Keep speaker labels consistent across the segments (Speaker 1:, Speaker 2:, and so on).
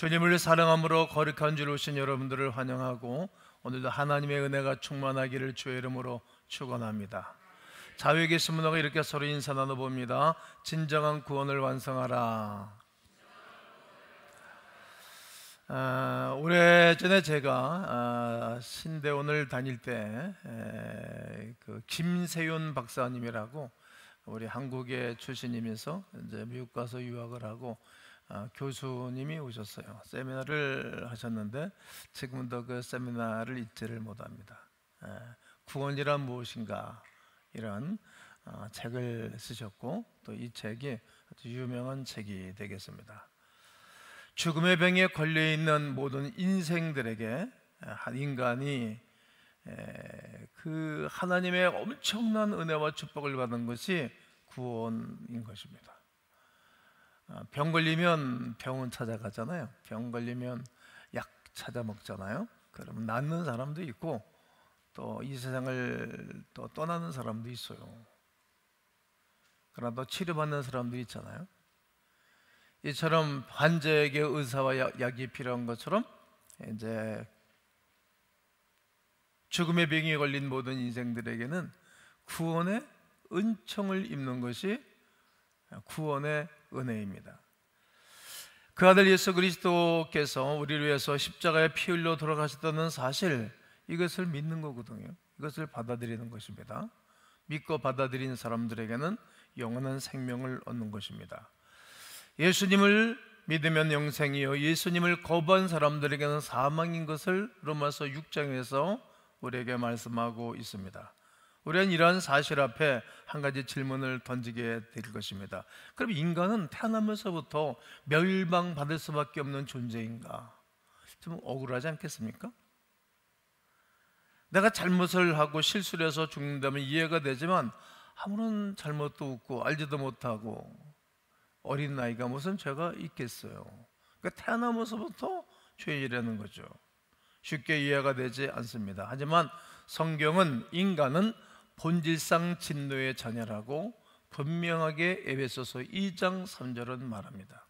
Speaker 1: 주님을 사랑함으로 거룩한 줄 오신 여러분들을 환영하고 오늘도 하나님의 은혜가 충만하기를 주의 이름으로 축원합니다. 자유에 계신 분하고 이렇게 서로 인사 나눠봅니다. 진정한 구원을 완성하라. 오래전에 제가 신대원을 다닐 때 김세윤 박사님이라고 우리 한국의 출신이면서 이제 미국 가서 유학을 하고 교수님이 오셨어요. 세미나를 하셨는데 지금도 그 세미나를 잊지를 못합니다. 구원이란 무엇인가 이런 책을 쓰셨고 또 이 책이 아주 유명한 책이 되겠습니다. 죽음의 병에 걸려있는 모든 인생들에게 한 인간이 그 하나님의 엄청난 은혜와 축복을 받은 것이 구원인 것입니다. 병 걸리면 병원 찾아가잖아요. 병 걸리면 약 찾아 먹잖아요. 그러면 낫는 사람도 있고 또 이 세상을 또 떠나는 사람도 있어요. 그러나 또 치료받는 사람도 있잖아요. 이처럼 환자에게 의사와 약이 필요한 것처럼 이제 죽음의 병에 걸린 모든 인생들에게는 구원의 은총을 입는 것이 구원의 은혜입니다. 그 아들 예수 그리스도께서 우리를 위해서 십자가에 피 흘려 돌아가셨다는 사실, 이것을 믿는 거거든요. 이것을 받아들이는 것입니다. 믿고 받아들인 사람들에게는 영원한 생명을 얻는 것입니다. 예수님을 믿으면 영생이요 예수님을 거부한 사람들에게는 사망인 것을 로마서 6장에서 우리에게 말씀하고 있습니다. 우리는 이러한 사실 앞에 한 가지 질문을 던지게 될 것입니다. 그럼 인간은 태어나면서부터 멸망받을 수밖에 없는 존재인가? 좀 억울하지 않겠습니까? 내가 잘못을 하고 실수를 해서 죽는다면 이해가 되지만 아무런 잘못도 없고 알지도 못하고 어린 나이가 무슨 죄가 있겠어요. 그러니까 태어나면서부터 죄인이라는 거죠. 쉽게 이해가 되지 않습니다. 하지만 성경은 인간은 본질상 진노의 자녀라고 분명하게 에베소서 2장 3절은 말합니다.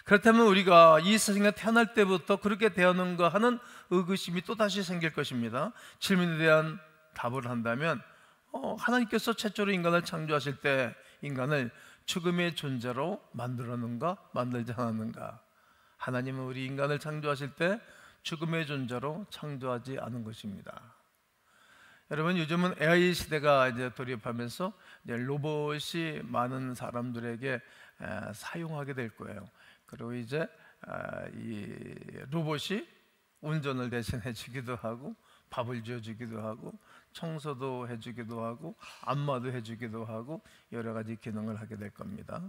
Speaker 1: 그렇다면 우리가 이 세상에 태어날 때부터 그렇게 되었는가 하는 의구심이 또다시 생길 것입니다. 질문에 대한 답을 한다면 하나님께서 최초로 인간을 창조하실 때 인간을 죽음의 존재로 만들었는가 만들지 않았는가? 하나님은 우리 인간을 창조하실 때 죽음의 존재로 창조하지 않은 것입니다. 여러분, 요즘은 AI 시대가 이제 돌입하면서 이제 로봇이 많은 사람들에게 사용하게 될 거예요. 그리고 이제 이 로봇이 운전을 대신해 주기도 하고 밥을 지어주기도 하고 청소도 해주기도 하고 안마도 해주기도 하고 여러 가지 기능을 하게 될 겁니다.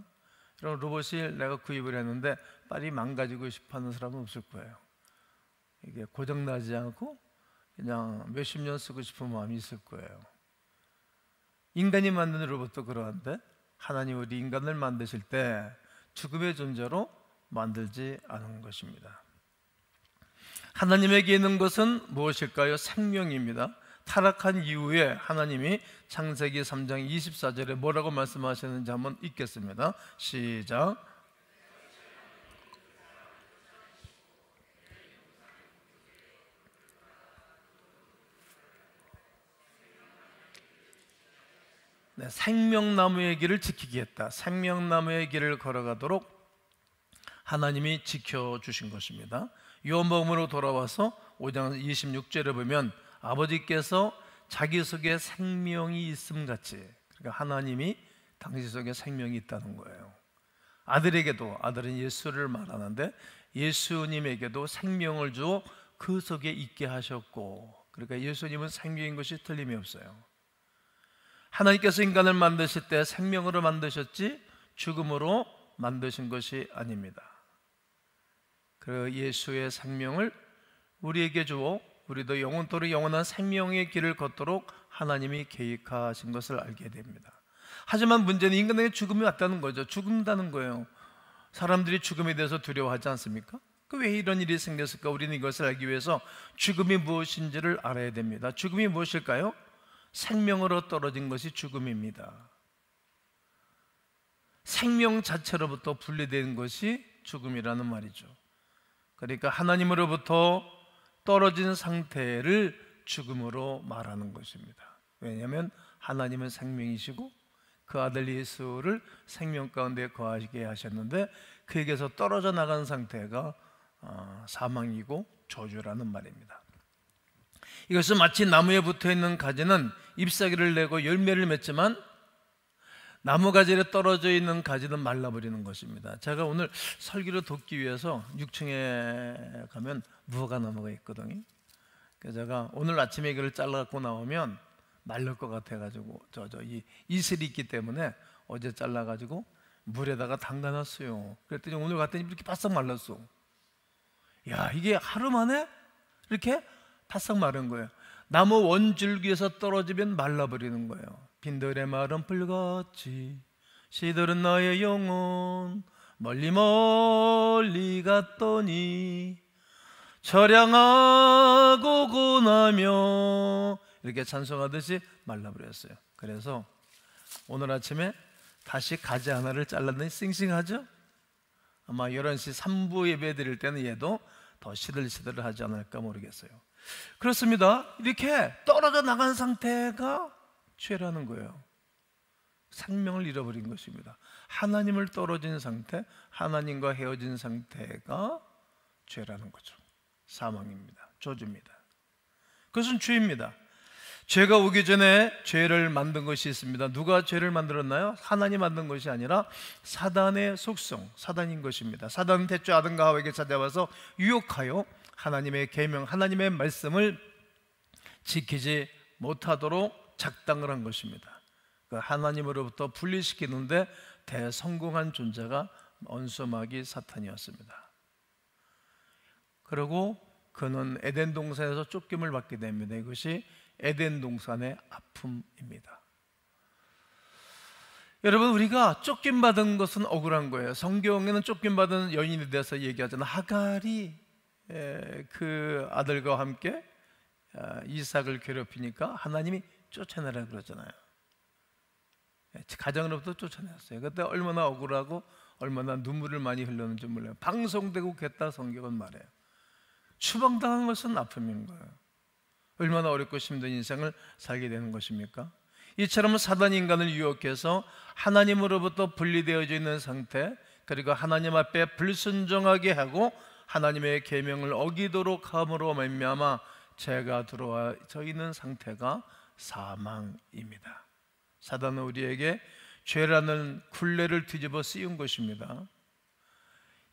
Speaker 1: 그럼 로봇이 내가 구입을 했는데 빨리 망가지고 싶어하는 사람은 없을 거예요. 이게 고장나지 않고 그냥 몇십 년 쓰고 싶은 마음이 있을 거예요. 인간이 만든 로봇도 그러한데 하나님 우리 인간을 만드실 때 죽음의 존재로 만들지 않은 것입니다. 하나님에게 있는 것은 무엇일까요? 생명입니다. 타락한 이후에 하나님이 창세기 3장 24절에 뭐라고 말씀하시는지 한번 읽겠습니다. 시작. 네, 생명나무의 길을 지키겠다. 생명나무의 길을 걸어가도록 하나님이 지켜주신 것입니다. 요한복음으로 돌아와서 5장 26절에 보면 아버지께서 자기 속에 생명이 있음 같이, 그러니까 하나님이 당신 속에 생명이 있다는 거예요. 아들에게도, 아들은 예수를 말하는데 예수님에게도 생명을 주어 그 속에 있게 하셨고, 그러니까 예수님은 생명인 것이 틀림이 없어요. 하나님께서 인간을 만드실 때 생명으로 만드셨지 죽음으로 만드신 것이 아닙니다. 그 예수의 생명을 우리에게 주어 우리도 영원토록 영원한 생명의 길을 걷도록 하나님이 계획하신 것을 알게 됩니다. 하지만 문제는 인간에게 죽음이 왔다는 거죠. 죽는다는 거예요. 사람들이 죽음에 대해서 두려워하지 않습니까? 왜 이런 일이 생겼을까? 우리는 이것을 알기 위해서 죽음이 무엇인지를 알아야 됩니다. 죽음이 무엇일까요? 생명으로 떨어진 것이 죽음입니다. 생명 자체로부터 분리된 것이 죽음이라는 말이죠. 그러니까 하나님으로부터 떨어진 상태를 죽음으로 말하는 것입니다. 왜냐하면 하나님은 생명이시고 그 아들 예수를 생명 가운데 거하게 하셨는데 그에게서 떨어져 나간 상태가 사망이고 저주라는 말입니다. 이것은 마치 나무에 붙어있는 가지는 잎사귀를 내고 열매를 맺지만 나무 가지에 떨어져 있는 가지는 말라버리는 것입니다. 제가 오늘 설교를 돕기 위해서 6층에 가면 무화과나무가 있거든요. 그래서 제가 오늘 아침에 이걸 잘라갖고 나오면 말릴 것 같아가지고 이 이슬이 있기 때문에 어제 잘라가지고 물에다가 담가놨어요. 그랬더니 오늘 갔더니 이렇게 바싹 말랐어. 야, 이게 하루 만에 이렇게 바싹 마른 거예요. 나무 원줄기에서 떨어지면 말라버리는 거예요. 빈들의 말은 불같이 시들은 나의 영혼 멀리 멀리 갔더니 처량하고 고나며 이렇게 찬송하듯이 말라버렸어요. 그래서 오늘 아침에 다시 가지 하나를 잘랐더니 싱싱하죠? 아마 11시 3부 예배 드릴 때는 얘도 더 시들시들하지 않을까 모르겠어요. 그렇습니다. 이렇게 떨어져 나간 상태가 죄라는 거예요. 생명을 잃어버린 것입니다. 하나님을 떨어진 상태, 하나님과 헤어진 상태가 죄라는 거죠. 사망입니다. 저주입니다. 그것은 죄입니다. 죄가 오기 전에 죄를 만든 것이 있습니다. 누가 죄를 만들었나요? 하나님 만든 것이 아니라 사단의 속성, 사단인 것입니다. 사단은 태초에 아담과 하와에게 찾아와서 유혹하여 하나님의 계명, 하나님의 말씀을 지키지 못하도록 작당을 한 것입니다. 하나님으로부터 분리시키는데 대성공한 존재가 언소마귀 사탄이었습니다. 그리고 그는 에덴 동산에서 쫓김을 받게 됩니다. 이것이 에덴 동산의 아픔입니다. 여러분, 우리가 쫓김받은 것은 억울한 거예요. 성경에는 쫓김받은 여인에 대해서 얘기하잖아요. 하갈이 그 아들과 함께 이삭을 괴롭히니까 하나님이 쫓아내라 그러잖아요. 가정으로부터 쫓아냈어요. 그때 얼마나 억울하고 얼마나 눈물을 많이 흘렸는지 몰라요. 방송되고 겠다 성경은 말해요. 추방당한 것은 아픔인 거예요. 얼마나 어렵고 힘든 인생을 살게 되는 것입니까? 이처럼 사단이 인간을 유혹해서 하나님으로부터 분리되어져 있는 상태, 그리고 하나님 앞에 불순종하게 하고 하나님의 계명을 어기도록 함으로 말미암아 죄가 들어와져 있는 상태가 사망입니다. 사단은 우리에게 죄라는 굴레를 뒤집어 씌운 것입니다.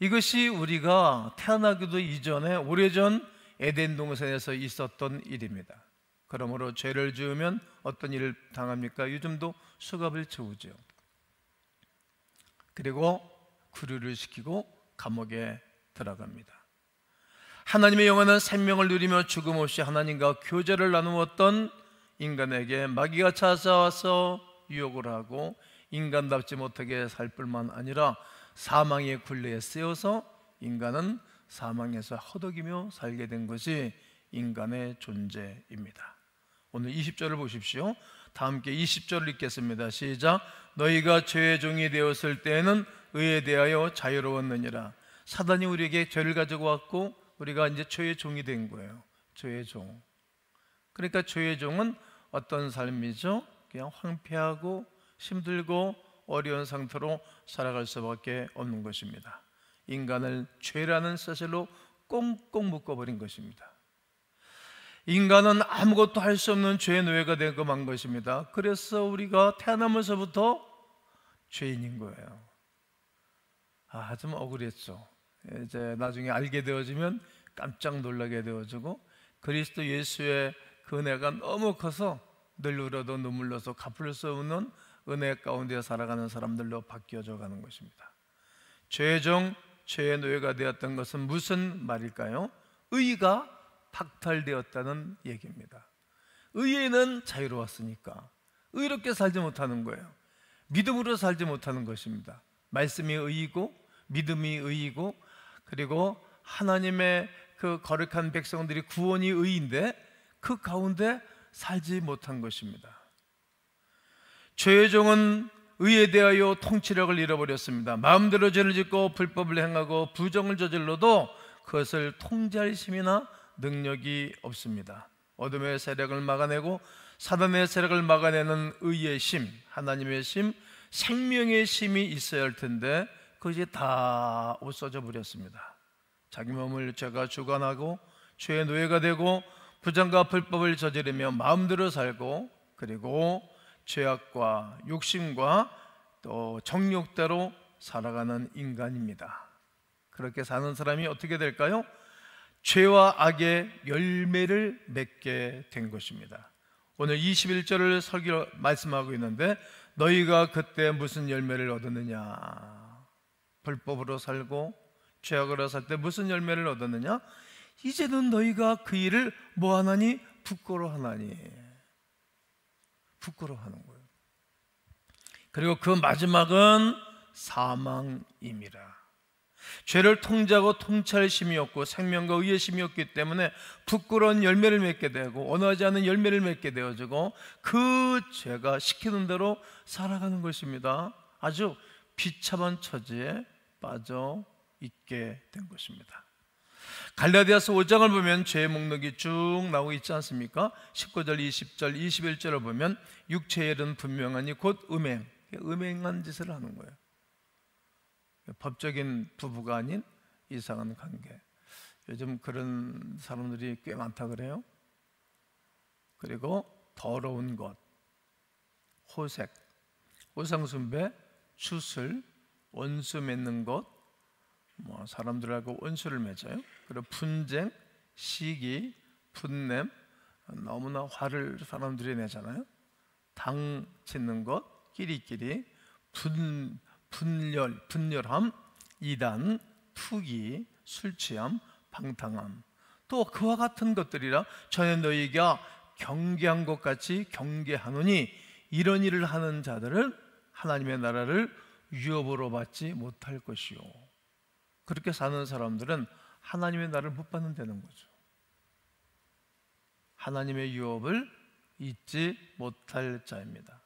Speaker 1: 이것이 우리가 태어나기도 이전에 오래전 에덴 동산에서 있었던 일입니다. 그러므로 죄를 지으면 어떤 일을 당합니까? 요즘도 수갑을 채우죠. 그리고 구류를 시키고 감옥에 들어갑니다. 하나님의 영원한 생명을 누리며 죽음 없이 하나님과 교제를 나누었던 인간에게 마귀가 찾아와서 유혹을 하고 인간답지 못하게 살 뿐만 아니라 사망의 굴레에 쓰여서 인간은 사망에서 허덕이며 살게 된 것이 인간의 존재입니다. 오늘 20절을 보십시오. 다 함께 20절을 읽겠습니다. 시작. 너희가 죄의 종이 되었을 때에는 의에 대하여 자유로웠느니라. 사단이 우리에게 죄를 가지고 왔고 우리가 이제 죄의 종이 된 거예요. 죄의 종. 그러니까 죄의 종은 어떤 삶이죠? 그냥 황폐하고 힘들고 어려운 상태로 살아갈 수밖에 없는 것입니다. 인간을 죄라는 사실로 꽁꽁 묶어버린 것입니다. 인간은 아무것도 할 수 없는 죄의 노예가 되고 만 것입니다. 그래서 우리가 태어나면서부터 죄인인 거예요. 좀 억울했죠. 이제 나중에 알게 되어지면 깜짝 놀라게 되어지고 그리스도 예수의 그 은혜가 너무 커서 늘 울어도 눈물 나서 갚을 수 없는 은혜 가운데 살아가는 사람들로 바뀌어져 가는 것입니다. 죄의 종, 죄의 노예가 되었던 것은 무슨 말일까요? 의가 박탈되었다는 얘기입니다. 의에는 자유로웠으니까 의롭게 살지 못하는 거예요. 믿음으로 살지 못하는 것입니다. 말씀이 의이고 믿음이 의이고 그리고 하나님의 그 거룩한 백성들이 구원이 의인데 그 가운데 살지 못한 것입니다. 죄의 종은 의에 대하여 통치력을 잃어버렸습니다. 마음대로 죄를 짓고 불법을 행하고 부정을 저질러도 그것을 통제할 힘이나 능력이 없습니다. 어둠의 세력을 막아내고 사단의 세력을 막아내는 의의 힘, 하나님의 힘, 생명의 힘이 있어야 할 텐데 그것이 다 없어져 버렸습니다. 자기 몸을 죄가 주관하고 죄의 노예가 되고 부정과 불법을 저지르며 마음대로 살고, 그리고 죄악과 욕심과 또 정욕대로 살아가는 인간입니다. 그렇게 사는 사람이 어떻게 될까요? 죄와 악의 열매를 맺게 된 것입니다. 오늘 21절을 설교 말씀하고 있는데, 너희가 그때 무슨 열매를 얻었느냐? 불법으로 살고 죄악으로 살 때 무슨 열매를 얻었느냐? 이제는 너희가 그 일을 뭐 하나니? 부끄러워하나니. 부끄러워하는 거예요. 그리고 그 마지막은 사망임이라. 죄를 통제하고 통치할 힘이 없고 생명과 의의 힘이 없기 때문에 부끄러운 열매를 맺게 되고 원하지 않는 열매를 맺게 되어지고 그 죄가 시키는 대로 살아가는 것입니다. 아주 비참한 처지에 빠져 있게 된 것입니다. 갈라디아서 5장을 보면 죄의 목록이 쭉 나오고 있지 않습니까? 19절, 20절, 21절을 보면 육체의 일은 분명하니 곧 음행, 음행한 짓을 하는 거예요. 법적인 부부가 아닌 이상한 관계. 요즘 그런 사람들이 꽤 많다 그래요. 그리고 더러운 것, 호색, 우상숭배, 추술, 원수 맺는 것, 사람들하고 원수를 맺어요. 그리고 분쟁, 시기, 분냄, 너무나 화를 사람들이 내잖아요. 당 짓는 것, 끼리끼리, 분열함, 이단, 투기, 술취함, 방탕함, 또 그와 같은 것들이라 전에 너희가 경계한 것 같이 경계하노니 이런 일을 하는 자들은 하나님의 나라를 유업으로 받지 못할 것이요. 그렇게 사는 사람들은 하나님의 나라를 못 받는다는 거죠. 하나님의 유업을 잊지 못할 자입니다.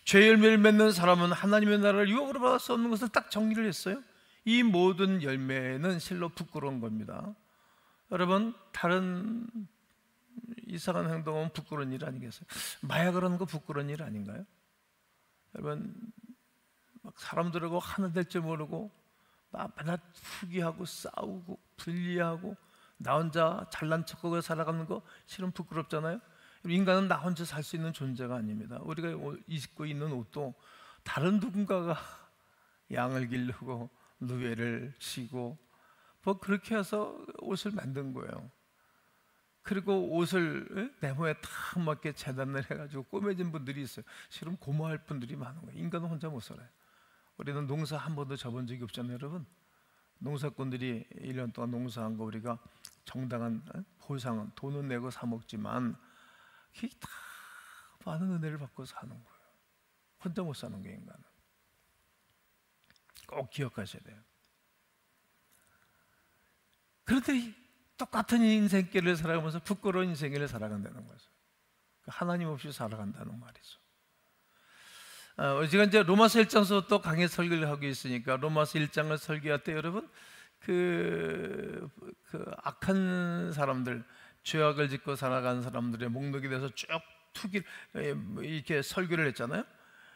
Speaker 1: 죄 열매를 맺는 사람은 하나님의 나라를 유업으로 받을 수 없는 것을 딱 정리를 했어요. 이 모든 열매는 실로 부끄러운 겁니다. 여러분, 다른 이상한 행동은 부끄러운 일 아니겠어요? 마약을 하는 거 부끄러운 일 아닌가요? 여러분, 막 사람들하고 하나 될 줄 모르고 막 맨날 후기하고 싸우고 분리하고 나 혼자 잘난 척하고 살아가는 거 실은 부끄럽잖아요. 인간은 나 혼자 살 수 있는 존재가 아닙니다. 우리가 입고 있는 옷도 다른 누군가가 양을 기르고 누에를 치고 그렇게 해서 옷을 만든 거예요. 그리고 옷을 네모에 딱 맞게 재단을 해가지고 꼬매진 분들이 있어요. 실은 고마워할 분들이 많은 거예요. 인간은 혼자 못 살아요. 우리는 농사 한 번도 져본 적이 없잖아요, 여러분. 농사꾼들이 1년 동안 농사한 거 우리가 정당한 보상은 돈은 내고 사 먹지만 그게 다 많은 은혜를 받고 사는 거예요. 혼자 못 사는 게 인간은. 꼭 기억하셔야 돼요. 그런데 똑같은 인생길을 살아가면서 부끄러운 인생길을 살아간다는 거죠. 하나님 없이 살아간다는 말이죠. 제가 이제 로마서 1장에서 또 강의 설교를 하고 있으니까 로마서 1장을 설교할 때 여러분 그 악한 사람들, 죄악을 짓고 살아가는 사람들의 목록에 대해서 쭉 이렇게 설교를 했잖아요.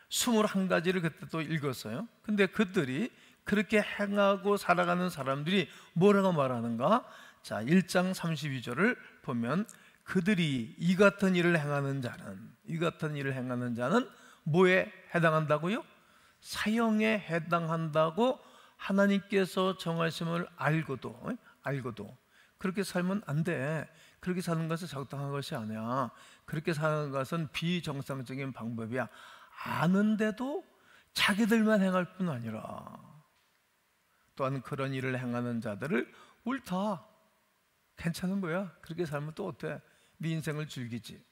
Speaker 1: 21가지를 그때 또 읽었어요. 근데 그들이 그렇게 행하고 살아가는 사람들이 뭐라고 말하는가? 자, 1장 32절을 보면 그들이 이 같은 일을 행하는 자는 뭐에 해당한다고요? 사형에 해당한다고 하나님께서 정하심을 알고도 그렇게 살면 안 돼. 그렇게 사는 것은 적당한 것이 아니야. 그렇게 사는 것은 비정상적인 방법이야. 아는데도 자기들만 행할 뿐 아니라 또한 그런 일을 행하는 자들을 옳다, 괜찮은 거야. 그렇게 살면 또 어때? 네 인생을 즐기지.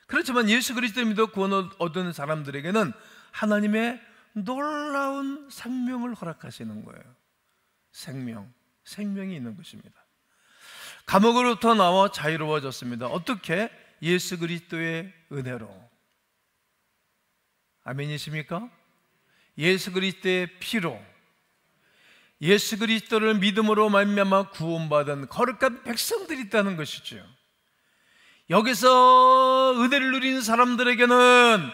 Speaker 1: 그렇지만 예수 그리스도를 믿어 구원 얻은 사람들에게는 하나님의 놀라운 생명을 허락하시는 거예요. 생명이 있는 것입니다. 감옥으로부터 나와 자유로워졌습니다. 어떻게? 예수 그리스도의 은혜로. 아멘이십니까? 예수 그리스도의 피로. 예수 그리스도를 믿음으로 말미암아 구원받은 거룩한 백성들이 있다는 것이죠. 여기서 은혜를 누린 사람들에게는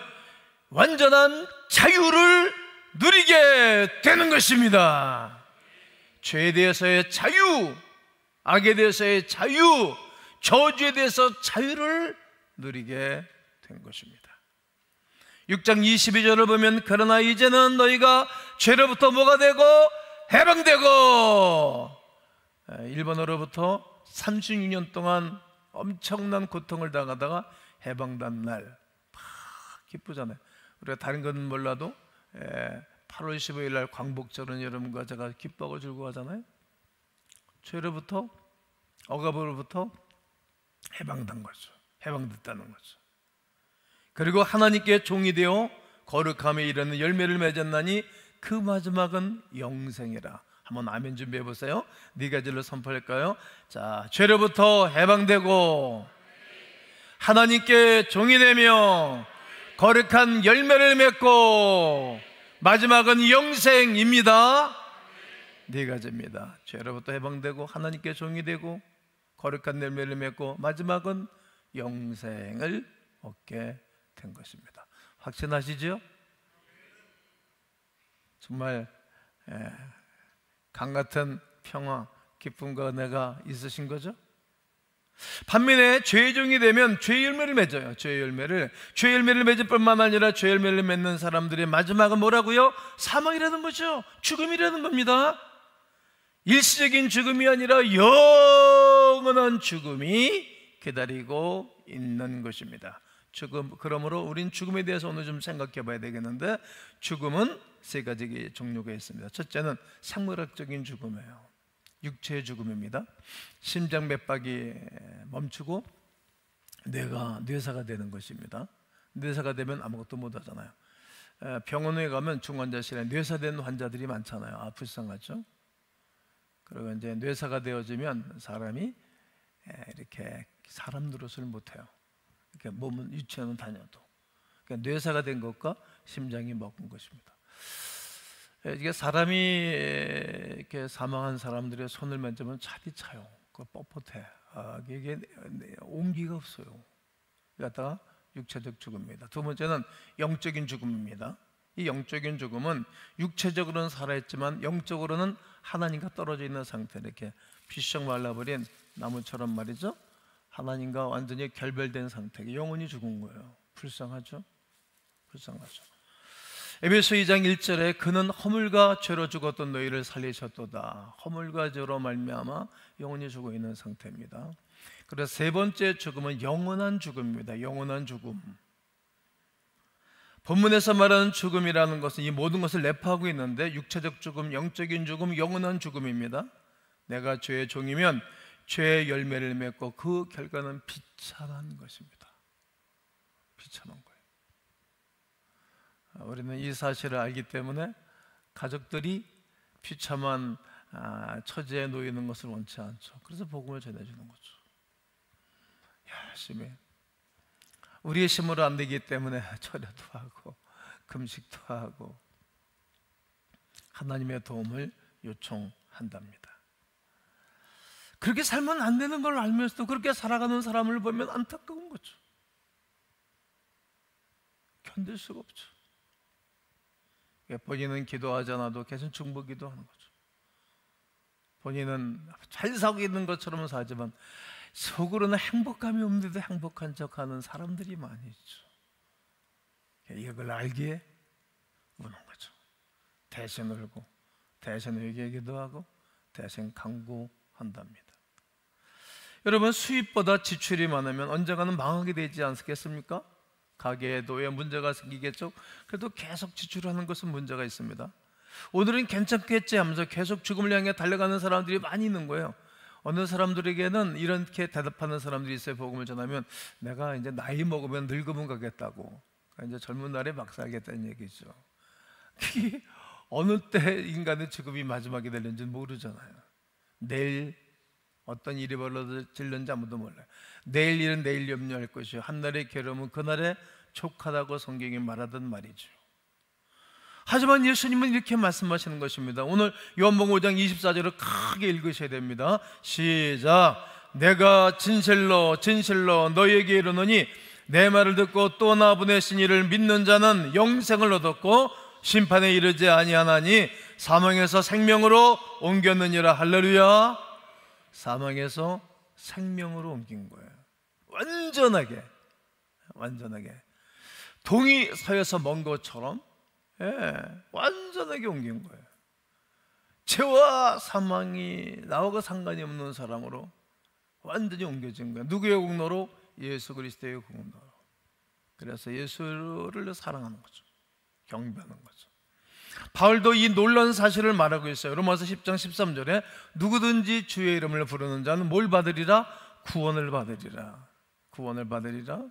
Speaker 1: 완전한 자유를 누리게 되는 것입니다. 죄에 대해서의 자유, 악에 대해서의 자유, 저주에 대해서 자유를 누리게 된 것입니다. 6장 22절을 보면 그러나 이제는 너희가 죄로부터 뭐가 되고 해방되고, 일본으로부터 36년 동안 엄청난 고통을 당하다가 해방된 날 기쁘잖아요. 우리가 다른 건 몰라도 8월 15일 날 광복절은 여러분과 제가 기뻐하고 즐거워하잖아요. 죄로부터, 억압으로부터 해방된 거죠. 해방됐다는 거죠. 그리고 하나님께 종이 되어 거룩함에 이르는 열매를 맺었나니 그 마지막은 영생이라. 한번 아멘 준비해 보세요. 네 가지를 선포할까요? 자, 죄로부터 해방되고 하나님께 종이 되며 거룩한 열매를 맺고 마지막은 영생입니다. 네 가지입니다. 죄로부터 해방되고 하나님께 종이 되고 거룩한 열매를 맺고 마지막은 영생을 얻게 된 것입니다. 확신하시죠? 정말 강같은 평화, 기쁨과 은혜가 있으신 거죠? 반면에 죄의 종이 되면 죄의 열매를 맺어요. 죄의 열매를 맺을 뿐만 아니라 죄의 열매를 맺는 사람들의 마지막은 뭐라고요? 사망이라는 거죠. 죽음이라는 겁니다. 일시적인 죽음이 아니라 영원한 죽음이 기다리고 있는 것입니다. 그러므로 우린 죽음에 대해서 오늘 좀 생각해 봐야 되겠는데, 죽음은 세 가지 종류가 있습니다. 첫째는 생물학적인 죽음이에요. 육체의 죽음입니다. 심장 맥박이 멈추고 뇌사가 되는 것입니다. 뇌사가 되면 아무것도 못 하잖아요. 병원에 가면 중환자실에 뇌사된 환자들이 많잖아요. 아, 불쌍하죠? 그리고 이제 뇌사가 되어지면 사람이 이렇게 사람 노릇을 못 해요. 이렇게 몸은 유치원은 다녀도. 그러니까 뇌사가 된 것과 심장이 먹은 것입니다. 이게 사람이 이렇게 사망한 사람들의 손을 만지면 차디 차요. 그 뻣뻣해. 이게 온기가 없어요. 그러다가 육체적 죽음입니다. 두 번째는 영적인 죽음입니다. 이 영적인 죽음은 육체적으로는 살아있지만 영적으로는 하나님과 떨어져 있는 상태, 이렇게 비쩍 말라버린 나무처럼 말이죠. 하나님과 완전히 결별된 상태, 영원히 죽은 거예요. 불쌍하죠? 불쌍하죠. 에베소 2장 1절에 그는 허물과 죄로 죽었던 너희를 살리셨도다. 허물과 죄로 말미암아 영원히 죽어 있는 상태입니다. 그래서 세 번째 죽음은 영원한 죽음입니다. 영원한 죽음. 본문에서 말하는 죽음이라는 것은 이 모든 것을 내포하고 있는데, 육체적 죽음, 영적인 죽음, 영원한 죽음입니다. 내가 죄의 종이면 죄의 열매를 맺고 그 결과는 비참한 것입니다. 비참한 거예요. 우리는 이 사실을 알기 때문에 가족들이 비참한 처지에 놓이는 것을 원치 않죠. 그래서 복음을 전해주는 거죠. 열심히. 우리의 힘으로 안 되기 때문에 철야도 하고 금식도 하고 하나님의 도움을 요청한답니다. 그렇게 살면 안 되는 걸 알면서도 그렇게 살아가는 사람을 보면 안타까운 거죠. 견딜 수가 없죠. 본인은 기도하지 않아도 계속 중보기도 하는 거죠. 본인은 잘 살고 있는 것처럼 살지만 속으로는 행복감이 없는데도 행복한 척하는 사람들이 많이 있죠. 이걸 알기에 우는 거죠. 대신 울고 대신 회개하기도 하고 대신 강구한답니다. 여러분, 수입보다 지출이 많으면 언젠가는 망하게 되지 않겠습니까? 가게에도 왜 문제가 생기겠죠? 그래도 계속 지출하는 것은 문제가 있습니다. 오늘은 괜찮겠지 하면서 계속 죽음을 향해 달려가는 사람들이 많이 있는 거예요. 어느 사람들에게는 이렇게 대답하는 사람들이 있어요. 복음을 전하면 내가 이제 나이 먹으면 늙으면 가겠다고, 그러니까 이제 젊은 날에 막 살겠다는 얘기죠. 그게 어느 때 인간의 죽음이 마지막이 될는지 모르잖아요. 내일 어떤 일이 벌어질는지 아무도 몰라요. 내일 일은 내일 염려할 것이요 한날의 괴로움은 그날에 족하다고 성경이 말하던 말이죠. 하지만 예수님은 이렇게 말씀하시는 것입니다. 오늘 요한복음 5장 24절을 크게 읽으셔야 됩니다. 시작. 내가 진실로 진실로 너희에게 이르노니 내 말을 듣고 또 나 보내신 이를 믿는 자는 영생을 얻었고 심판에 이르지 아니하나니 사망에서 생명으로 옮겼느니라. 할렐루야. 사망에서 생명으로 옮긴 거예요. 완전하게 동이 서에서 먼 것처럼 완전하게 옮긴 거예요. 죄와 사망이 나와 상관이 없는 사람으로 완전히 옮겨진 거예요. 누구의 공로로? 예수 그리스도의 공로로. 그래서 예수를 사랑하는 거죠. 경배하는 거죠. 바울도 이 놀라운 사실을 말하고 있어요. 로마서 10장 13절에 누구든지 주의 이름을 부르는 자는 뭘 받으리라? 구원을 받으리라. 구원을 받으리라.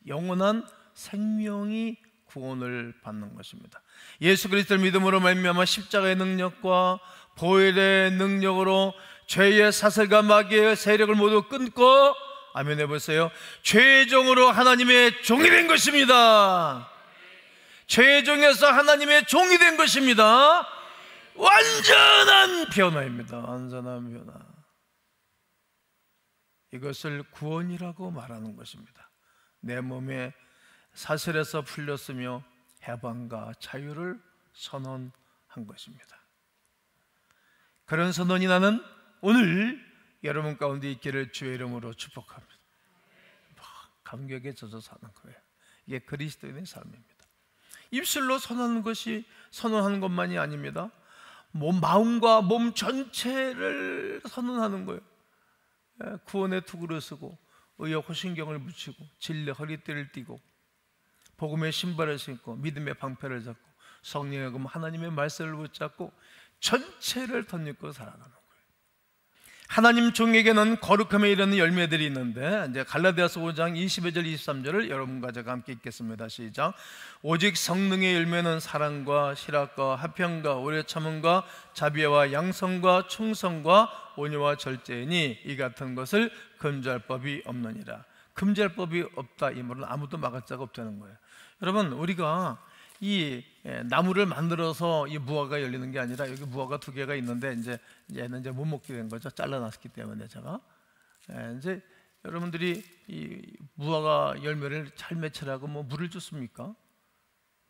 Speaker 1: 영원한 생명이 구원을 받는 것입니다. 예수 그리스도를 믿음으로 말미암아 십자가의 능력과 보혈의 능력으로 죄의 사슬과 마귀의 세력을 모두 끊고, 아멘 해보세요. 죄의 종으로 하나님의 종이 된 것입니다. 죄의 종에서 하나님의 종이 된 것입니다. 완전한 변화입니다. 완전한 변화. 이것을 구원이라고 말하는 것입니다. 내 몸에 사슬에서 풀렸으며 해방과 자유를 선언한 것입니다. 그런 선언이 나는 오늘 여러분 가운데 있기를 주의 이름으로 축복합니다. 감격에 젖어 사는 거예요. 이게 그리스도인의 삶입니다. 입술로 선언하는 것만이 아닙니다. 마음과 몸 전체를 선언하는 거예요. 구원의 투구를 쓰고 의의 호신경을 붙이고 진리의 허리띠를 띠고 복음의 신발을 신고 믿음의 방패를 잡고 성령의 금 하나님의 말씀을 붙잡고 전체를 덧입고 살아가는 거예요. 하나님 종에게는 거룩함에 이르는 열매들이 있는데, 이제 갈라디아서 5장 22절 23절을 여러분과 제가 함께 읽겠습니다. 시작. 오직 성령의 열매는 사랑과 실학과 화평과 오래 참음과 자비와 양성과 충성과 온유와 절제이니 이 같은 것을 금지할 법이 없느니라. 금지할 법이 없다, 이 말은 아무도 막을 자가 없다는 거예요. 여러분, 우리가 이 나무를 만들어서 이 무화과가 열리는 게 아니라, 여기 무화과 2개가 있는데 얘는 이제 못 먹게 된 거죠. 잘라놨기 때문에 제가 이제 여러분들이 이 무화과 열매를 잘 맺히라고 물을 줬습니까?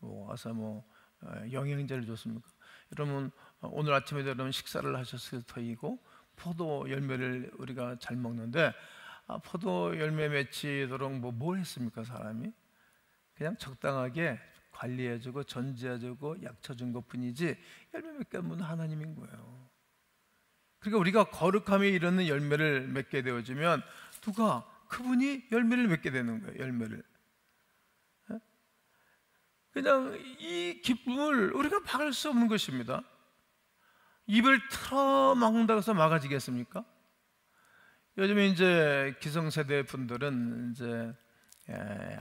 Speaker 1: 와서 영양제를 줬습니까? 여러분 오늘 아침에도 여러분 식사를 하셨을 터이고 포도 열매를 우리가 잘 먹는데 포도 열매 맺히도록 뭘 했습니까? 사람이 그냥 적당하게 관리해주고 전지해주고 약쳐준 것뿐이지 열매 맺게 하면 하나님인 거예요. 그러니까 우리가 거룩함에 이르는 열매를 맺게 되어지면 누가? 그분이 열매를 맺게 되는 거예요. 열매를. 그냥 이 기쁨을 우리가 막을 수 없는 것입니다. 입을 틀어 막는다고 해서 막아지겠습니까? 요즘에 이제 기성세대 분들은 이제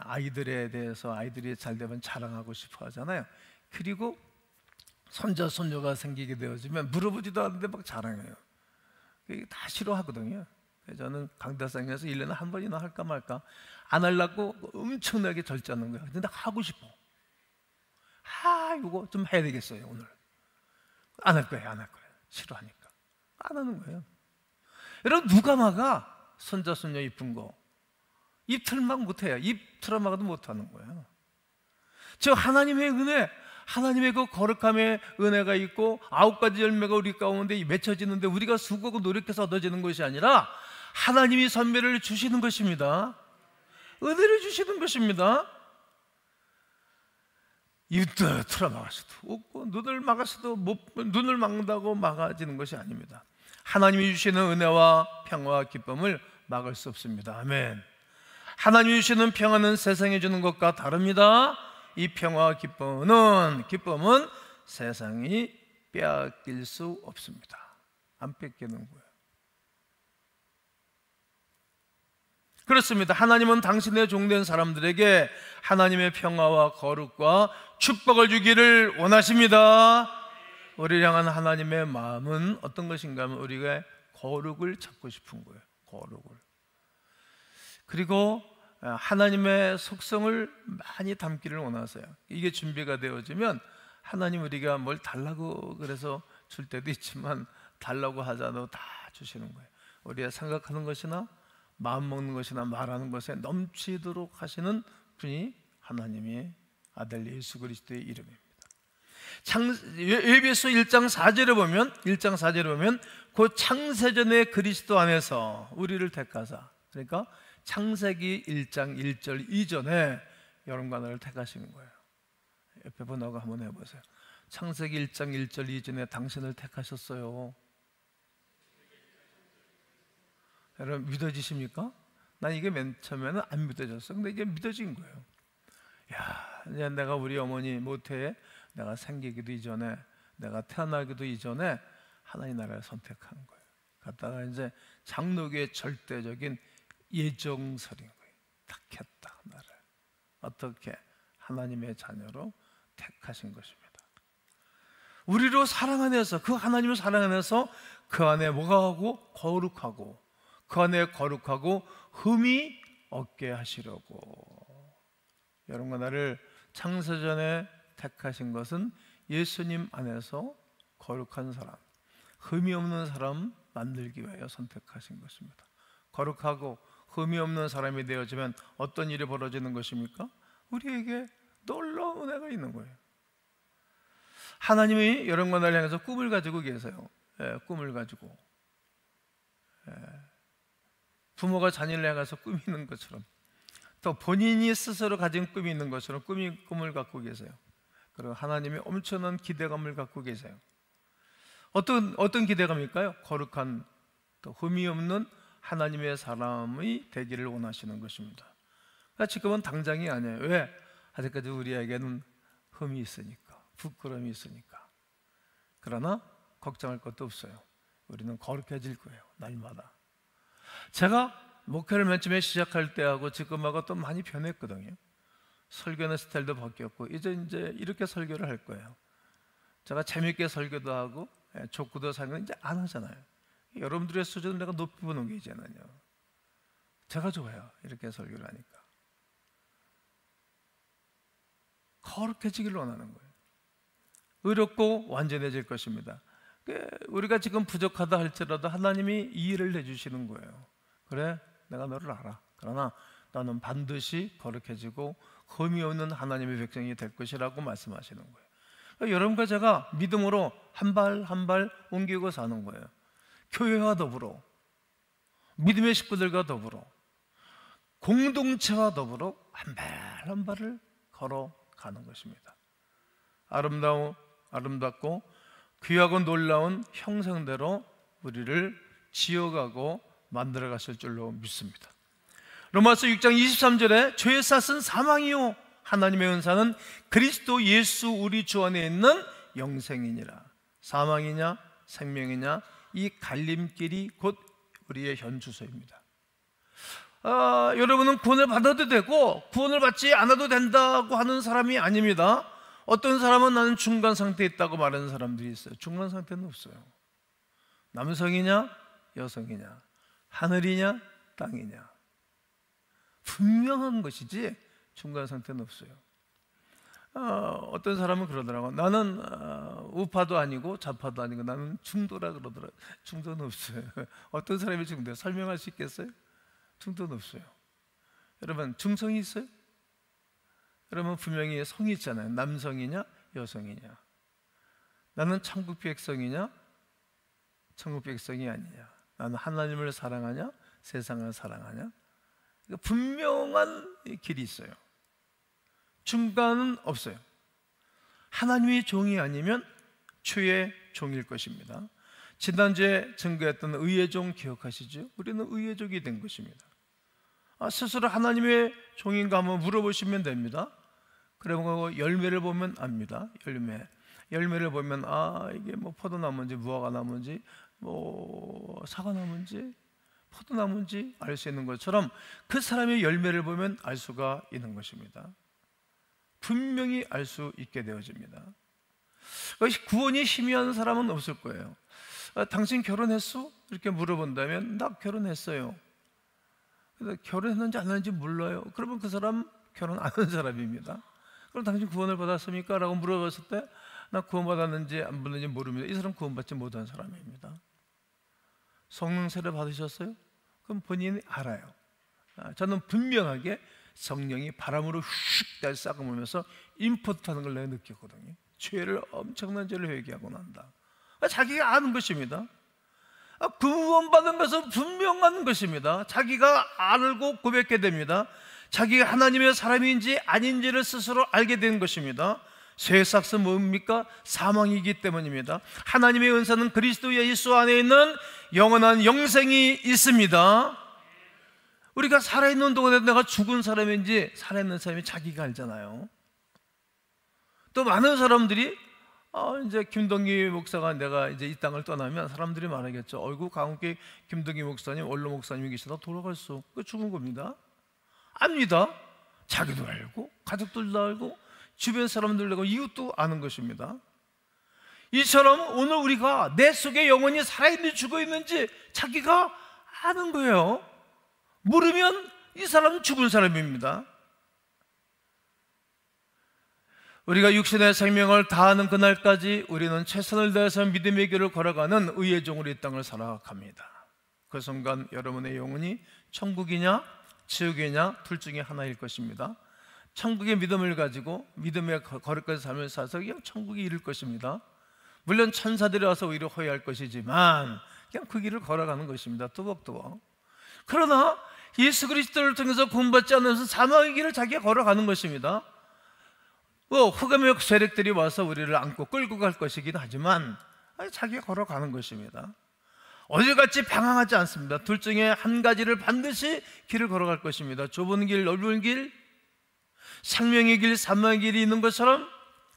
Speaker 1: 아이들에 대해서 아이들이 잘 되면 자랑하고 싶어 하잖아요. 그리고 손자, 손녀가 생기게 되어지면 물어보지도 않는데 막 자랑해요. 그게 다 싫어하거든요. 그래서 저는 강대상에서 1년에 한 번이나 할까 말까 안 하려고 엄청나게 절제하는 거예요. 근데 하고 싶어. 이거 좀 해야 되겠어요. 오늘 안 할 거예요. 싫어하니까 안 하는 거예요. 여러분 누가 막아? 손자, 손녀 이쁜 거 입틀막 못해요. 입틀어 막아도 못하는 거예요. 즉 하나님의 은혜, 하나님의 그 거룩함의 은혜가 있고 9가지 열매가 우리 가운데 맺혀지는데 우리가 수고하고 노력해서 얻어지는 것이 아니라 하나님이 선배를 주시는 것입니다. 은혜를 주시는 것입니다. 입을 틀어 막을 수도 없고 눈을 막을 수도 눈을 막는다고 막아지는 것이 아닙니다. 하나님이 주시는 은혜와 평화와 기쁨을 막을 수 없습니다. 아멘. 하나님이 주시는 평화는 세상에 주는 것과 다릅니다. 이 평화와 기쁨은 세상이 빼앗길 수 없습니다. 안 뺏기는 거예요. 그렇습니다. 하나님은 당신의 종된 사람들에게 하나님의 평화와 거룩과 축복을 주기를 원하십니다. 우리를 향한 하나님의 마음은 어떤 것인가 하면 우리가 거룩을 찾고 싶은 거예요. 거룩을. 그리고 하나님의 속성을 많이 담기를 원하세요. 이게 준비가 되어지면 하나님 우리가 뭘 달라고 그래서 줄 때도 있지만 달라고 하지 않아도 다 주시는 거예요. 우리가 생각하는 것이나 마음 먹는 것이나 말하는 것에 넘치도록 하시는 분이 하나님의 아들 예수 그리스도의 이름입니다. 에베소 1장 4절에 보면 그 창세전의 그리스도 안에서 우리를 택하사, 그러니까 창세기 1장 1절 이전에 여러분과 나를 택하시는 거예요. 옆에 번호가 한번 해보세요. 창세기 1장 1절 이전에 당신을 택하셨어요. 여러분 믿어지십니까? 난 이게 맨 처음에는 안 믿어졌어. 근데 이게 믿어진 거예요. 야, 이제 내가 우리 어머니 모태에 내가 생기기도 이전에, 내가 태어나기도 이전에 하나님 나라를 선택한 거예요. 갖다가 이제 장로교의 절대적인 예정설인 거예요. 택했다 나를. 어떻게? 하나님의 자녀로 택하신 것입니다. 우리로 사랑 안에서, 그 하나님의 사랑 안에서 그 안에 뭐가 하고? 거룩하고, 그 안에 거룩하고 흠이 없게 하시려고. 여러분과 나를 창세전에 택하신 것은 예수님 안에서 거룩한 사람, 흠이 없는 사람 만들기 위하여 선택하신 것입니다. 거룩하고 흠이 없는 사람이 되어지면 어떤 일이 벌어지는 것입니까? 우리에게 놀라운 은혜가 있는 거예요. 하나님이 여러분과 나를 향해서 꿈을 가지고 계세요. 꿈을 가지고 부모가 자녀를 향해서 꿈이 있는 것처럼, 또 본인이 스스로 가진 꿈이 있는 것처럼 꿈을 갖고 계세요. 그리고 하나님이 엄청난 기대감을 갖고 계세요. 어떤 기대감일까요? 거룩한, 또 흠이 없는 하나님의 사람이 되기를 원하시는 것입니다. 그러니까 지금은 당장이 아니에요. 왜? 아직까지 우리에게는 흠이 있으니까, 부끄러움이 있으니까. 그러나 걱정할 것도 없어요. 우리는 거룩해질 거예요, 날마다. 제가 목회를 맨 처음에 시작할 때하고 지금하고 또 많이 변했거든요. 설교하는 스타일도 바뀌었고, 이제 이렇게 설교를 할 거예요. 제가 재밌게 설교도 하고 족구도 사는 이제 안 하잖아요. 여러분들의 수준을 내가 높이 보는 게 이제는요. 제가 좋아요, 이렇게 설교를 하니까. 거룩해지기를 원하는 거예요. 의롭고 완전해질 것입니다. 우리가 지금 부족하다 할지라도 하나님이 이해를 해주시는 거예요. 그래, 내가 너를 알아. 그러나 나는 반드시 거룩해지고 흠이 없는 하나님의 백성이 될 것이라고 말씀하시는 거예요. 그러니까 여러분과 제가 믿음으로 한 발 한 발 옮기고 사는 거예요. 교회와 더불어, 믿음의 식구들과 더불어, 공동체와 더불어 한 발 한 발을 걸어가는 것입니다. 아름답고 귀하고 놀라운 형상대로 우리를 지어가고 만들어가실 줄로 믿습니다. 로마서 6장 23절에 죄의 싹은 사망이요 하나님의 은사는 그리스도 예수 우리 주 안에 있는 영생이니라. 사망이냐 생명이냐, 이 갈림길이 곧 우리의 현주소입니다. 여러분은 구원을 받아도 되고 구원을 받지 않아도 된다고 하는 사람이 아닙니다. 어떤 사람은 나는 중간 상태에 있다고 말하는 사람들이 있어요. 중간 상태는 없어요. 남성이냐 여성이냐, 하늘이냐 땅이냐, 분명한 것이지 중간 상태는 없어요. 어떤 사람은 그러더라고요. 나는 우파도 아니고 좌파도 아니고 나는 중도라 그러더라고요. 중도는 없어요. 어떤 사람이 중도예요? 설명할 수 있겠어요? 중도는 없어요. 여러분, 중성이 있어요? 여러분, 분명히 성이 있잖아요. 남성이냐 여성이냐. 나는 천국 백성이냐 천국 백성이 아니냐. 나는 하나님을 사랑하냐 세상을 사랑하냐. 분명한 길이 있어요. 중간은 없어요. 하나님의 종이 아니면 주의 종일 것입니다. 지난주에 증거했던 의의 종 기억하시죠? 우리는 의의 종이 된 것입니다. 스스로 하나님의 종인가 한번 물어보시면 됩니다. 그리고 열매를 보면 압니다. 열매를 보면 이게 뭐 포도나무인지 무화과나무인지 뭐 사과나무인지 포도나무인지 알 수 있는 것처럼 그 사람의 열매를 보면 알 수가 있는 것입니다. 분명히 알 수 있게 되어집니다. 구원이 희미한 사람은 없을 거예요. 당신 결혼했어? 이렇게 물어본다면 나 결혼했어요. 결혼했는지 안 했는지 몰라요. 그러면 그 사람 결혼 안 한 사람입니다. 그럼 당신 구원을 받았습니까? 라고 물어봤을 때 나 구원받았는지 안 받았는지 모릅니다. 이 사람 구원받지 못한 사람입니다. 성령 세례 받으셨어요? 그럼 본인이 알아요. 저는 분명하게 성령이 바람으로 휙 날 싹아물면서 임포트하는 걸 내가 느꼈거든요. 죄를, 엄청난 죄를 회개하고 난다. 자기가 아는 것입니다. 구원받은 것은 분명한 것입니다. 자기가 알고 고백하게 됩니다. 자기가 하나님의 사람인지 아닌지를 스스로 알게 된 것입니다. 쇠삭은 뭡니까? 사망이기 때문입니다. 하나님의 은사는 그리스도 예수 안에 있는 영원한 영생이 있습니다. 우리가 살아있는 동안에 내가 죽은 사람인지 살아있는 사람이 자기가 알잖아요. 또 많은 사람들이 이제 김동기 목사가 내가 이제 이 땅을 떠나면 사람들이 말하겠죠. 어이구, 강욱기 김동기 목사님, 원로 목사님이 계시다 돌아갔어. 그 죽은 겁니다. 압니다. 자기도 알고 가족들도 알고 주변 사람들도 알고 이웃도 아는 것입니다. 이처럼 오늘 우리가 내 속에 영혼이 살아있는지 죽어있는지 자기가 아는 거예요. 모르면 이 사람은 죽은 사람입니다. 우리가 육신의 생명을 다하는 그날까지 우리는 최선을 다해서 믿음의 길을 걸어가는 의의 종으로 이 땅을 살아갑니다. 그 순간 여러분의 영혼이 천국이냐 지옥이냐 둘 중에 하나일 것입니다. 천국의 믿음을 가지고 믿음의 거룩한 삶을 살아서 그냥 천국에 이를 것입니다. 물론 천사들이 와서 오히려 호위할 것이지만 그냥 그 길을 걸어가는 것입니다. 뚜벅뚜벅. 그러나 예수 그리스도를 통해서 구원받지 않으면서 사망의 길을 자기가 걸어가는 것입니다. 흑암의 세력들이 와서 우리를 안고 끌고 갈 것이긴 하지만 자기가 걸어가는 것입니다. 어제같이 방황하지 않습니다. 둘 중에 한 가지를 반드시 길을 걸어갈 것입니다. 좁은 길, 넓은 길, 생명의 길, 사망의 길이 있는 것처럼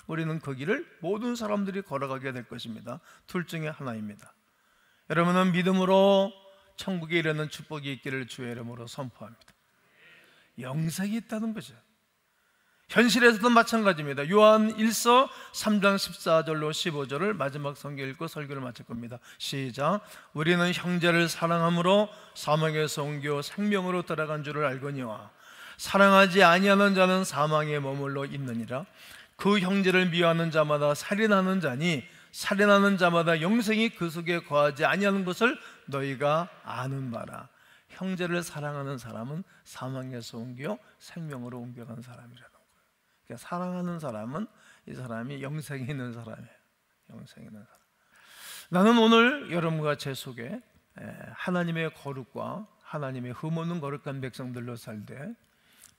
Speaker 1: 우리는 그 길을 모든 사람들이 걸어가게 될 것입니다. 둘 중에 하나입니다. 여러분은 믿음으로 천국에 이르는 축복이 있기를 주의 이름으로 선포합니다. 영생이 있다는 거죠. 현실에서도 마찬가지입니다. 요한 1서 3장 14절로 15절을 마지막 성경 읽고 설교를 마칠 겁니다. 시작. 우리는 형제를 사랑함으로 사망에서 옮겨 생명으로 들어간 줄을 알거니와 사랑하지 아니하는 자는 사망에 머물러 있느니라. 그 형제를 미워하는 자마다 살인하는 자니 살인하는 자마다 영생이 그 속에 거하지 아니하는 것을 너희가 아는 바라. 형제를 사랑하는 사람은 사망에서 옮겨 생명으로 옮겨간 사람이라는 거예요. 그러니까 사랑하는 사람은 이 사람이 영생이 있는 사람이에요. 영생이 있는 사람. 나는 오늘 여러분과 제 속에 하나님의 거룩과 하나님의 흠없는 거룩한 백성들로 살되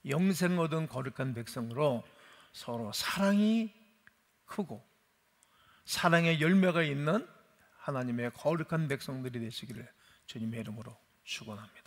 Speaker 1: 영생 얻은 거룩한 백성으로 서로 사랑이 크고 사랑의 열매가 있는 하나님의 거룩한 백성들이 되시기를 주님의 이름으로 축원합니다.